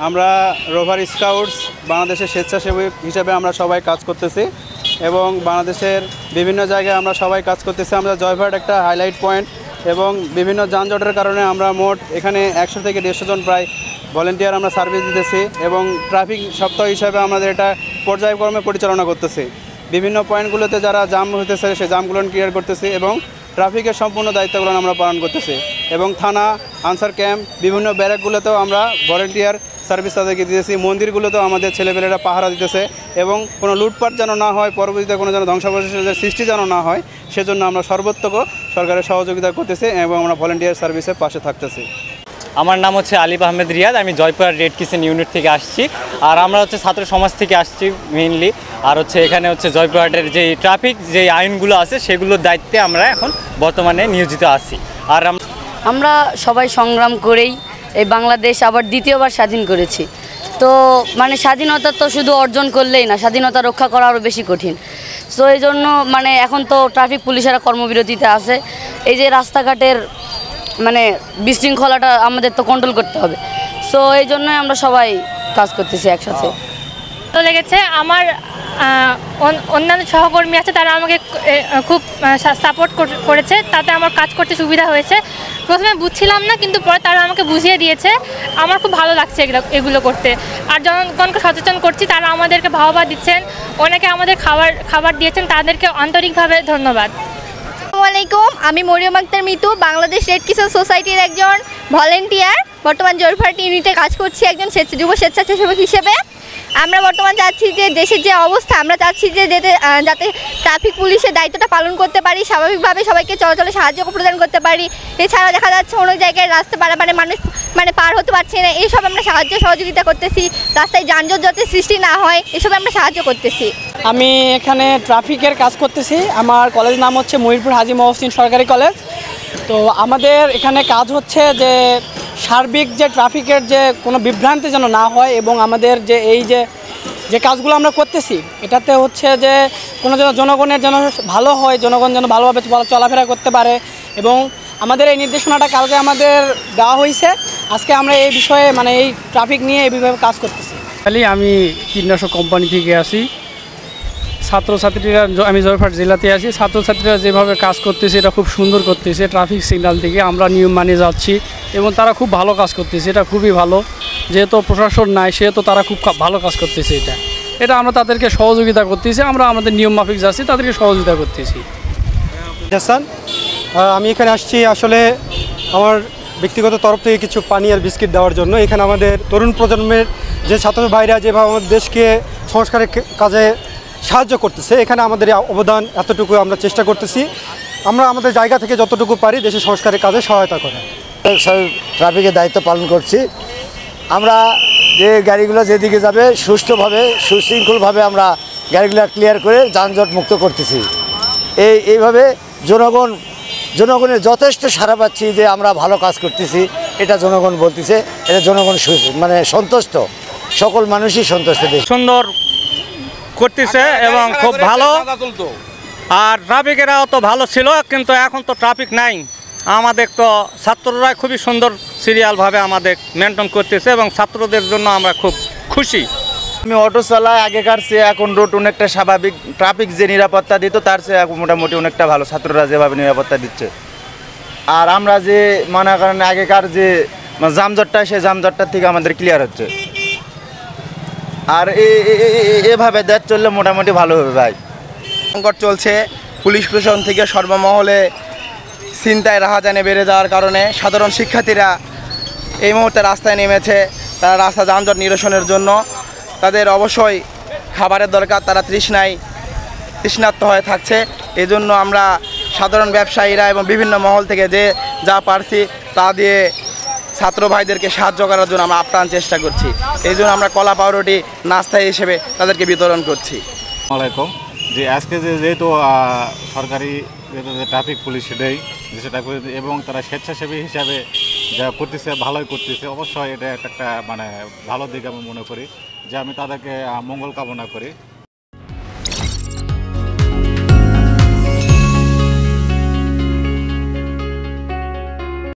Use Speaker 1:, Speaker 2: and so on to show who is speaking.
Speaker 1: আমরা rover scouts বাংলাদেশের স্বেচ্ছাসেবী হিসেবে আমরা সবাই কাজ করতেছি এবং বাংলাদেশের বিভিন্ন জায়গায় আমরা সবাই কাজ করতেছি। আমরা জয়পুরহাট একটা হাইলাইট পয়েন্ট এবং বিভিন্ন যানজটের কারণে আমরা মোট এখানে 100 থেকে 150 জন প্রায় ভলেন্টিয়ার আমরা সার্ভিস দিতেছি এবং ট্রাফিক সপ্তাহ হিসাবে আমাদের এটা পর্যায়ক্রমে পরিচালনা করতেছি। বিভিন্ন পয়েন্টগুলোতে যারা জাম হতেছে সেই জামগুলো ক্লিয়ার করতেছি এবং ট্রাফিকের সম্পূর্ণ দায়িত্বগুলো আমরা পালন করতেছি এবং থানা, আনসার ক্যাম্প, বিভিন্ন ব্যারাকগুলোতেও আমরা ভলেন্টিয়ার সার্ভিস তাদেরকে দিতেছি। মন্দিরগুলোতেও আমাদের ছেলেপেলেরা পাহারা দিতেছে এবং কোনো লুটপাট যেন না হয়, পরবর্তীতে কোনো যেন ধ্বংসাবশেষের সৃষ্টি যেন না হয়, সেজন্য আমরা সর্বোত্তক সরকারের সহযোগিতা করতেছি এবং আমরা ভলেন্টিয়ার সার্ভিসের পাশে থাকতেছি।
Speaker 2: আমার নাম হচ্ছে আলিফ আহমেদ রিয়াদ, আমি জয়পুরহাট রেড কিচেন ইউনিট থেকে আসছি। আর আমরা হচ্ছে ছাত্র সমাজ থেকে আসছি মেইনলি। আর হচ্ছে এখানে হচ্ছে জয়পুরহাটের যে ট্রাফিক যে আইনগুলো আছে সেগুলোর দায়িত্বে আমরা এখন বর্তমানে নিয়োজিত আছি। আর
Speaker 3: আমরা সবাই সংগ্রাম করেই এই বাংলাদেশ আবার দ্বিতীয়বার স্বাধীন করেছি। তো মানে স্বাধীনতা তো শুধু অর্জন করলেই না, স্বাধীনতা রক্ষা করা আরও বেশি কঠিন। সো এই জন্য মানে এখন তো ট্রাফিক পুলিশেরা কর্মবিরতিতে আছে। এই যে রাস্তাঘাটের মানে বিশৃঙ্খলাটা আমাদের তো কন্ট্রোল করতে হবে। সো এই জন্যই আমরা সবাই কাজ করতেছি একসাথে।
Speaker 4: তো লেগেছে আমার অন্যান্য সহকর্মী আছে, তারা আমাকে খুব সাপোর্ট করেছে, তাতে আমার কাজ করতে সুবিধা হয়েছে। প্রথমে বুঝছিলাম না, কিন্তু পরে তারা আমাকে বুঝিয়ে দিয়েছে। আমার খুব ভালো লাগছে এগুলো করতে। আর জনগণকে সচেতন করছি, তারা আমাদেরকে বাহবা দিচ্ছেন, অনেকে আমাদের খাবার দিয়েছেন, তাদেরকে আন্তরিকভাবে ধন্যবাদ।
Speaker 5: আসসালামু আলাইকুম, আমি মরিয়ম আক্তার মিতু, বাংলাদেশ রেড কিচেন সোসাইটির একজন ভলেন্টিয়ার। বর্তমান জয়পুরহাট ইউনিটে কাজ করছি একজন যুব স্বেচ্ছাসেবক হিসেবে। আমরা বর্তমান চাচ্ছি যে দেশের যে অবস্থা, আমরা চাচ্ছি যে যাতে ট্রাফিক পুলিশের দায়িত্বটা পালন করতে পারি, স্বাভাবিকভাবে সবাইকে চলাচলে সাহায্য প্রদান করতে পারি। এছাড়া দেখা যাচ্ছে অনেক জায়গায় রাস্তা পারাপারে মানুষ পার হতে পারছে না, এইসব আমরা সাহায্য সহযোগিতা করতেছি। রাস্তায় যানজট যাতে সৃষ্টি না হয়, এসব আমরা সাহায্য করতেছি।
Speaker 6: আমি এখানে ট্রাফিকের কাজ করতেছি। আমার কলেজ নাম হচ্ছে মহিরপুর হাজী মহসিন সরকারি কলেজ। তো আমাদের এখানে কাজ হচ্ছে যে সার্বিক যে ট্রাফিকের যে কোনো বিভ্রান্তি যেন না হয় এবং আমাদের যে এই যে কাজগুলো আমরা করতেছি এটাতে হচ্ছে যে কোনো যেন জনগণের যেন ভালো হয়, জনগণ যেন ভালোভাবে চলাফেরা করতে পারে। এবং আমাদের এই নির্দেশনাটা কালকে আমাদের দেওয়া হয়েছে। আজকে আমরা এই বিষয়ে মানে এই ট্রাফিক নিয়ে এইভাবে কাজ করতেছি।
Speaker 7: আমি কীটনাশক কোম্পানি থেকে আসি। ছাত্রছাত্রীরা, আমি জয়পুরহাট জেলাতে আছি, ছাত্রছাত্রীরা যেভাবে কাজ করতেছে এটা খুব সুন্দর করতেছে। ট্রাফিক সিগন্যাল থেকে আমরা নিয়ম মানিয়ে যাচ্ছি এবং তারা খুব ভালো কাজ করতেছে, এটা খুবই ভালো। যেহেতু প্রশাসন নাই সেহেতু তারা খুব ভালো কাজ করতেছে। এটা আমরা তাদেরকে সহযোগিতা করতেছি, আমরা আমাদের নিয়ম মাফিক যাচ্ছি, তাদেরকে সহযোগিতা করতেছি।
Speaker 8: আমি এখানে আসছি আসলে আমার ব্যক্তিগত তরফ থেকে কিছু পানি আর বিস্কিট দেওয়ার জন্য। এখানে আমাদের তরুণ প্রজন্মের যে ছাত্র ভাইরা যেভাবে আমাদের দেশকে সংস্কারের কাজে সাহায্য করতেছে, এখানে আমাদের অবদান এতটুকু আমরা চেষ্টা করতেছি। আমরা আমাদের জায়গা থেকে যতটুকু পারি দেশের সংস্কারের কাজে সহায়তা করে
Speaker 9: ট্রাফিকের দায়িত্ব পালন করছি। আমরা যে গাড়িগুলো যেদিকে যাবে সুষ্ঠুভাবে সুশৃঙ্খলভাবে আমরা গাড়িগুলো ক্লিয়ার করে যানজট মুক্ত করতেছি। এইভাবে জনগণের যথেষ্ট সাড়া পাচ্ছি যে আমরা ভালো কাজ করতেছি, এটা জনগণ বলতেছে, এটা জনগণ মানে সন্তুষ্ট, সকল মানুষই সন্তুষ্ট।
Speaker 2: সুন্দর করতেছে এবং খুব ভালো। আর ট্রাফিকেরাও তো ভালো ছিল, কিন্তু এখন তো ট্রাফিক নাই। আমাদের তো ছাত্ররা খুবই সুন্দর সিরিয়ালভাবে আমাদের মেনটেন করতেছে এবং ছাত্রদের জন্য আমরা খুব খুশি।
Speaker 10: আমি অটো চালাই, আগেকার চেয়ে এখন রোড অনেকটা স্বাভাবিক। ট্রাফিক যে নিরাপত্তা দিত তার চেয়ে মোটামুটি অনেকটা ভালো ছাত্ররা যেভাবে নিরাপত্তা দিচ্ছে। আর আমরা যে মনে করেন আগেকার যে জামজটটা, সেই জামজটটার থেকে আমাদের ক্লিয়ার হচ্ছে। আর এভাবে দেশ চললে মোটামুটি ভালো হবে ভাই।
Speaker 11: সংকট চলছে, পুলিশ প্রশাসন থেকে সর্বমহলে ছিনতাই রাহাজানি বেড়ে যাওয়ার কারণে সাধারণ শিক্ষার্থীরা এই মুহূর্তে রাস্তায় নেমেছে। তারা রাস্তা যানজট নিরসনের জন্য, তাদের অবশ্যই খাবারের দরকার, তারা তৃষ্ণার্ত হয়ে থাকছে। এই জন্য আমরা সাধারণ ব্যবসায়ীরা এবং বিভিন্ন মহল থেকে যে যা পারছি তা দিয়ে ছাত্র ভাইদেরকে সাহায্য করার জন্য আমরা আপ্রাণ চেষ্টা করছি। এই জন্য আমরা কলা পাউরুটি নাস্তা হিসেবে তাদেরকে বিতরণ করছি।
Speaker 12: আসসালামু আলাইকুম। যে আজকে যেহেতু সরকারি ট্রাফিক পুলিশ সেটাই সেটা এবং তারা স্বেচ্ছাসেবী হিসাবে যা করতেছে ভালোই করতেছে। অবশ্যই এটা একটা মানে ভালো দিক আমি মনে করি, যে আমি তাদেরকে মঙ্গল কামনা করি।